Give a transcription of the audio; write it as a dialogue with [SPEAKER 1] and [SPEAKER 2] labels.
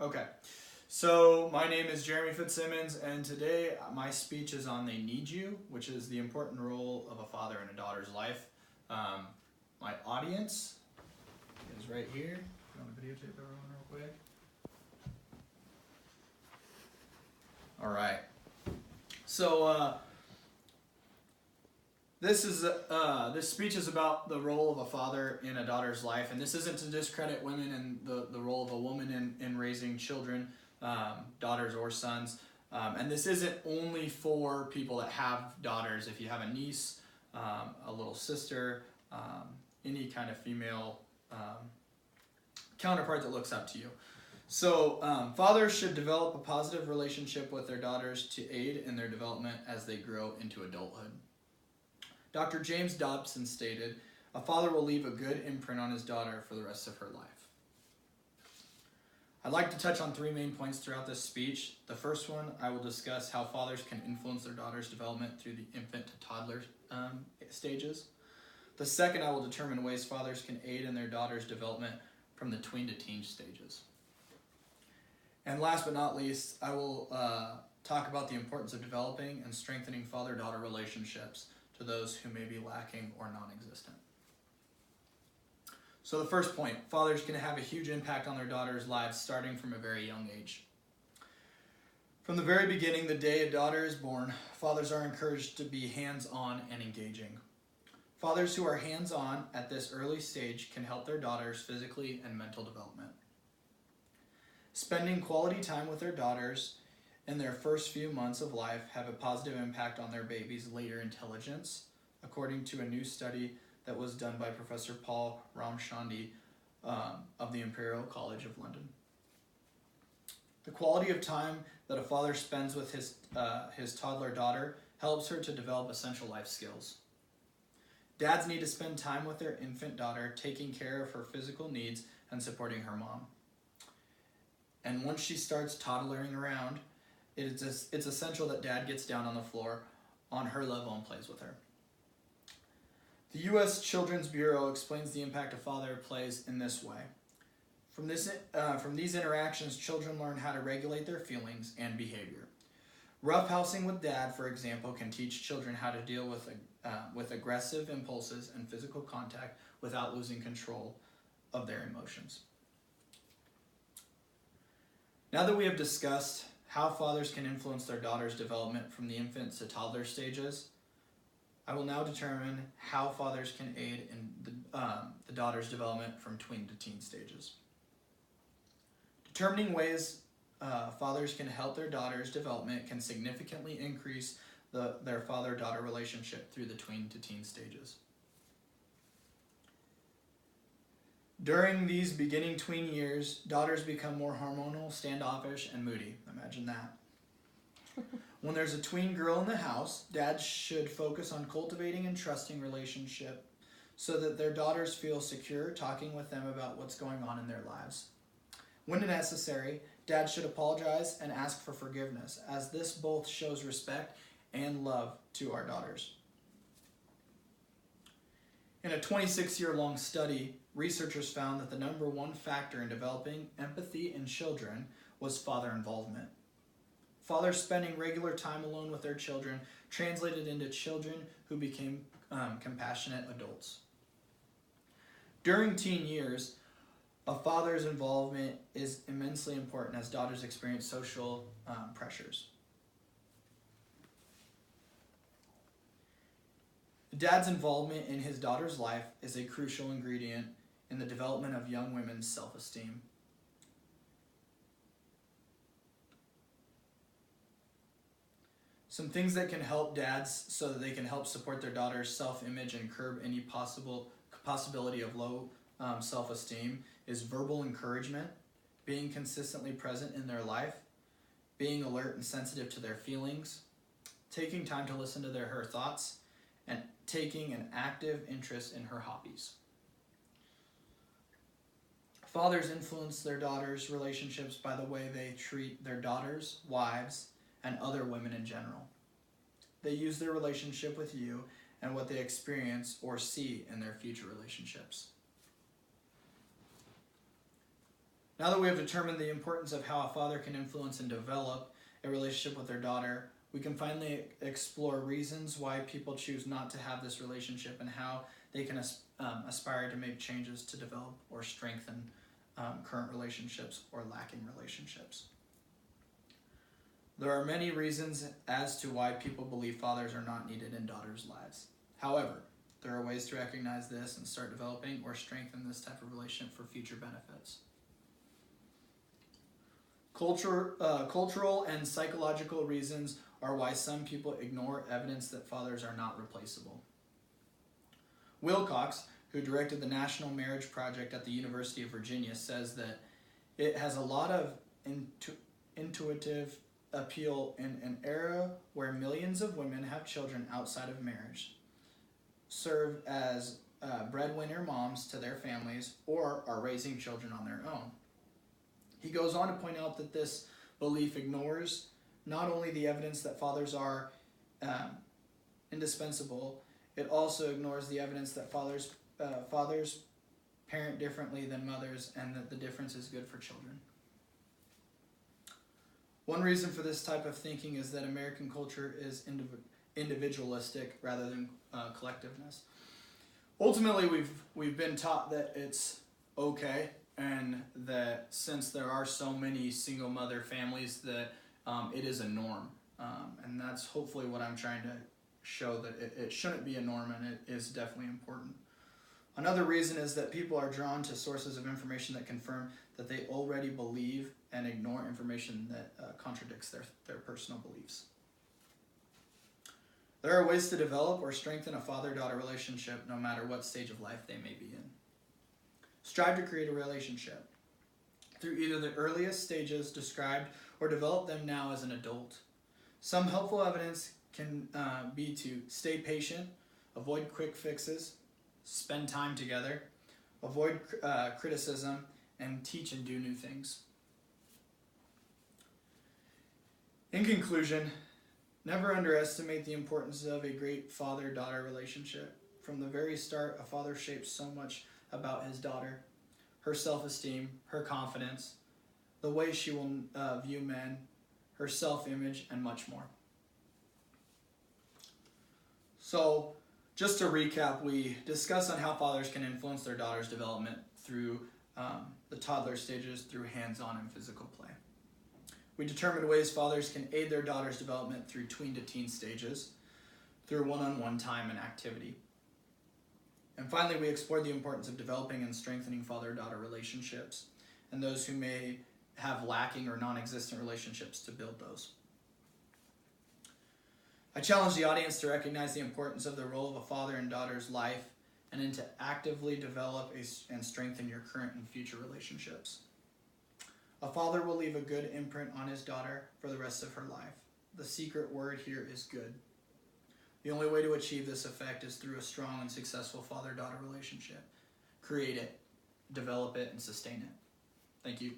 [SPEAKER 1] Okay, so my name is Jeremy Fitzsimmons, and today my speech is on They Need You, which is the important role of a father in a daughter's life. My audience is right here. You want to videotape everyone real quick? All right. So this speech is about the role of a father in a daughter's life, and this isn't to discredit women and the role of a woman in raising children, daughters or sons. And this isn't only for people that have daughters. If you have a niece, a little sister, any kind of female counterpart that looks up to you. So fathers should develop a positive relationship with their daughters to aid in their development as they grow into adulthood. Dr. James Dobson stated, "A father will leave a good imprint on his daughter for the rest of her life." I'd like to touch on three main points throughout this speech. The first one, I will discuss how fathers can influence their daughter's development through the infant to toddler stages. The second, I will determine ways fathers can aid in their daughter's development from the tween to teen stages. And last but not least, I will talk about the importance of developing and strengthening father-daughter relationships to those who may be lacking or non-existent. So the first point, fathers can have a huge impact on their daughters' lives starting from a very young age. From the very beginning, the day a daughter is born, fathers are encouraged to be hands-on and engaging. Fathers who are hands-on at this early stage can help their daughters' physically and mental development. Spending quality time with their daughters in their first few months of life have a positive impact on their baby's later intelligence, according to a new study that was done by Professor Paul Ramchandani of the Imperial College of London. The quality of time that a father spends with his toddler daughter helps her to develop essential life skills. Dads need to spend time with their infant daughter, taking care of her physical needs and supporting her mom. And once she starts toddling around, it's essential that dad gets down on the floor on her level and plays with her. The U.S. Children's Bureau explains the impact a father plays in this way. From these interactions, children learn how to regulate their feelings and behavior. Roughhousing with dad, for example, can teach children how to deal with aggressive impulses and physical contact without losing control of their emotions. Now that we have discussed how fathers can influence their daughter's development from the infant to toddler stages, I will now determine how fathers can aid in the daughter's development from tween to teen stages. Determining ways fathers can help their daughter's development can significantly increase their father-daughter relationship through the tween to teen stages. During these beginning tween years, daughters become more hormonal, standoffish, and moody. Imagine that. When there's a tween girl in the house, dads should focus on cultivating and trusting relationship so that their daughters feel secure talking with them about what's going on in their lives. When necessary, dads should apologize and ask for forgiveness, as this both shows respect and love to our daughters. In a 26-year-long study, researchers found that the number one factor in developing empathy in children was father involvement. Fathers spending regular time alone with their children translated into children who became compassionate adults. During teen years, a father's involvement is immensely important as daughters experience social pressures. Dad's involvement in his daughter's life is a crucial ingredient in the development of young women's self-esteem. Some things that can help dads so that they can help support their daughter's self-image and curb any possibility of low self-esteem is verbal encouragement, being consistently present in their life, being alert and sensitive to their feelings, taking time to listen to her thoughts, and taking an active interest in her hobbies. Fathers influence their daughters' relationships by the way they treat their daughters, wives, and other women in general. They use their relationship with you and what they experience or see in their future relationships. Now that we have determined the importance of how a father can influence and develop a relationship with their daughter, we can finally explore reasons why people choose not to have this relationship and how they can aspire to make changes to develop or strengthen current relationships or lacking relationships. There are many reasons as to why people believe fathers are not needed in daughters' lives. However, there are ways to recognize this and start developing or strengthen this type of relationship for future benefits. Cultural and psychological reasons are why some people ignore evidence that fathers are not replaceable. Wilcox, who directed the National Marriage Project at the University of Virginia, says that it has a lot of intuitive appeal in an era where millions of women have children outside of marriage, serve as breadwinner moms to their families, or are raising children on their own. He goes on to point out that this belief ignores not only the evidence that fathers are indispensable, it also ignores the evidence that fathers parent differently than mothers and that the difference is good for children. One reason for this type of thinking is that American culture is individualistic rather than collectiveness. Ultimately, we've been taught that it's okay, and that since there are so many single mother families, that it is a norm. And that's hopefully what I'm trying to show, that it shouldn't be a norm, and it is definitely important. Another reason is that people are drawn to sources of information that confirm that they already believe and ignore information that contradicts their personal beliefs. There are ways to develop or strengthen a father-daughter relationship no matter what stage of life they may be in. Strive to create a relationship through either the earliest stages described or develop them now as an adult. Some helpful evidence can be to stay patient, avoid quick fixes, spend time together, avoid criticism, and teach and do new things. In conclusion, never underestimate the importance of a great father-daughter relationship. From the very start, a father shapes so much about his daughter: her self-esteem, her confidence, the way she will view men, her self-image, and much more. So, just to recap, we discussed on how fathers can influence their daughter's development through the toddler stages through hands-on and physical play. We determined ways fathers can aid their daughter's development through tween to teen stages, through one-on-one time and activity. And finally, we explored the importance of developing and strengthening father-daughter relationships and those who may have lacking or non-existent relationships to build those. I challenge the audience to recognize the importance of the role of a father in daughter's life and then to actively develop and strengthen your current and future relationships. A father will leave a good imprint on his daughter for the rest of her life. The secret word here is good. The only way to achieve this effect is through a strong and successful father-daughter relationship. Create it, develop it, and sustain it. Thank you.